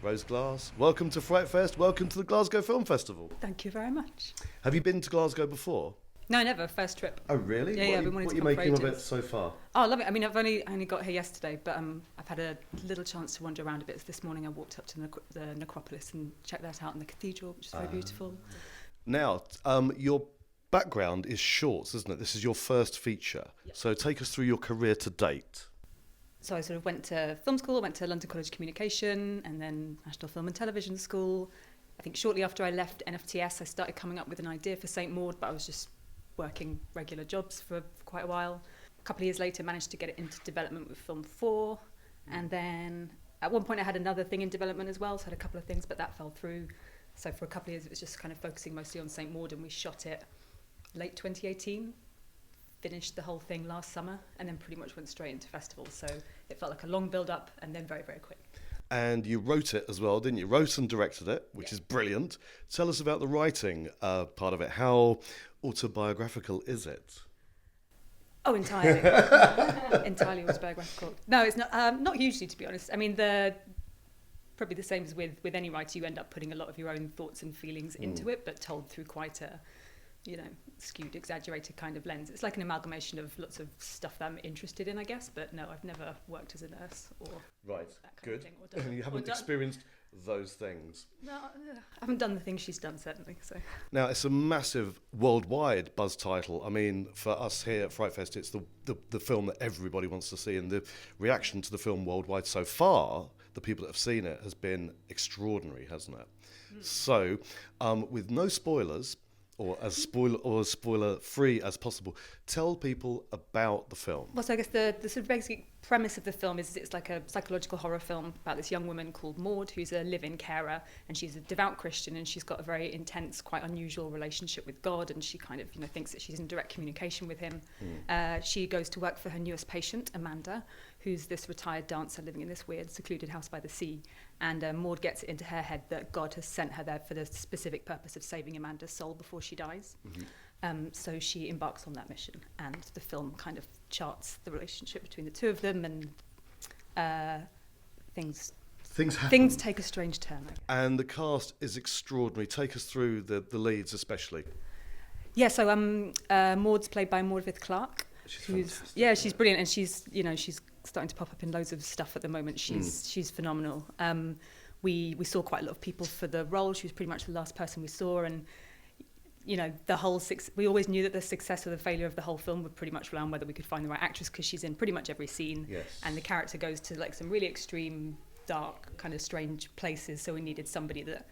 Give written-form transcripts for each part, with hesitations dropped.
Rose Glass, welcome to Frightfest, welcome to the Glasgow Film Festival. Thank you very much. Have you been to Glasgow before? No, never. First trip. Oh, really? Yeah, I've been wanting to come What are you for making of it ages. so far? Oh, I love it. I mean, I've only got here yesterday, but I've had a little chance to wander around a bit. So this morning I walked up to the necropolis and checked that out in the cathedral, which is very beautiful. Now, your background is shorts, isn't it? This is your first feature. Yep. So take us through your career to date. So I sort of went to film school, went to London College of Communication, and then National Film and Television School. I think shortly after I left NFTS, I started coming up with an idea for St Maud, but I was just working regular jobs for quite a while. A couple of years later, managed to get it into development with Film 4, and then at one point I had another thing in development as well, so I had a couple of things, but that fell through. So for a couple of years, it was just kind of focusing mostly on St Maud, and we shot it late 2018, finished the whole thing last summer, and then pretty much went straight into festivals. So it felt like a long build-up, and then very, very quick. And you wrote it as well, didn't you? Wrote and directed it, which is brilliant. Tell us about the writing part of it. How autobiographical is it? Oh, entirely. Entirely autobiographical. No, it's not hugely, to be honest. I mean, probably the same as with any writer, you end up putting a lot of your own thoughts and feelings into it, but told through quite a, skewed, exaggerated kind of lens. It's like an amalgamation of lots of stuff that I'm interested in, I guess, but no, I've never worked as a nurse or Right, that kind good. of thing. Or done, You haven't experienced those things. No, I haven't done the things she's done, certainly. So. Now, it's a massive worldwide buzz title. I mean, for us here at Frightfest, it's the film that everybody wants to see, and the reaction to the film worldwide so far, the people that have seen it, has been extraordinary, hasn't it? So, with no spoilers, or as spoiler free as possible, tell people about the film. Well, so I guess the sort of basic premise of the film is it's like a psychological horror film about this young woman called Maud, who's a live-in carer, and she's a devout Christian, and she's got a very intense, quite unusual relationship with God, and she kind of thinks that she's in direct communication with him. She goes to work for her newest patient, Amanda, who's this retired dancer living in this weird secluded house by the sea, and Maud gets it into her head that God has sent her there for the specific purpose of saving Amanda's soul before she dies. So she embarks on that mission, and the film kind of charts the relationship between the two of them, and things happen. Things take a strange turn. And the cast is extraordinary. Take us through the leads especially. Yeah, so Maud's played by Maud Clark. She's brilliant, and she's starting to pop up in loads of stuff at the moment. She's phenomenal. We saw quite a lot of people for the role. She was pretty much the last person we saw, and we always knew that the success or the failure of the whole film would pretty much rely on whether we could find the right actress, because she's in pretty much every scene. Yes. And the character goes to like some really extreme, dark, kind of strange places, so we needed somebody that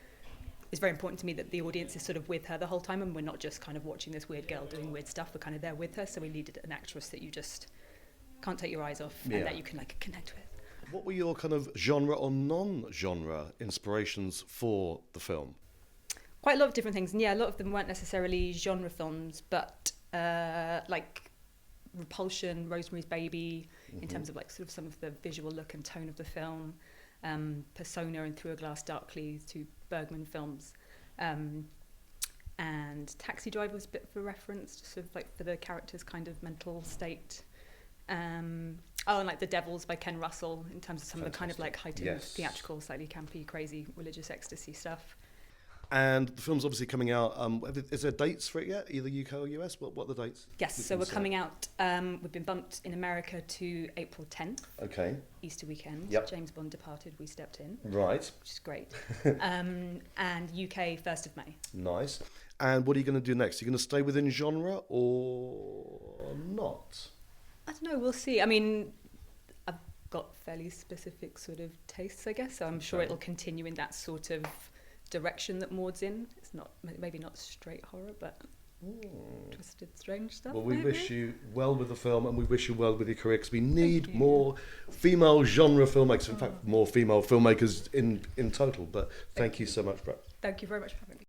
is very important to me, that the audience is sort of with her the whole time, and we're not just kind of watching this weird girl doing weird stuff, we're kind of there with her, so we needed an actress that you just can't take your eyes off and that you can like connect with. What were your kind of genre or non-genre inspirations for the film? Quite a lot of different things, and a lot of them weren't necessarily genre films, but like Repulsion, Rosemary's Baby, in terms of like sort of some of the visual look and tone of the film, Persona and Through a Glass Darkly, two Bergman films, and Taxi Driver was a bit of a reference, just sort of like for the character's kind of mental state. And like The Devils by Ken Russell, in terms of some of the kind of like heightened theatrical, slightly campy, crazy religious ecstasy stuff. And the film's obviously coming out. Is there dates for it yet, either UK or US? What are the dates? Yes, so we're coming out. We've been bumped in America to April 10th. Okay. Easter weekend. Yep. James Bond departed, we stepped in. Right. Which is great. And UK 1st of May. Nice. And what are you going to do next? Are you going to stay within genre or not? I don't know, we'll see. I mean, I've got fairly specific sort of tastes, I guess, so I'm sure it'll continue in that sort of direction that Maud's in. It's not, maybe not straight horror, but twisted, strange stuff. Well, we wish you well with the film, and we wish you well with your career, because we need more female genre filmmakers. In fact, more female filmmakers in total. But thank you so much, Brett. Thank you very much for having me.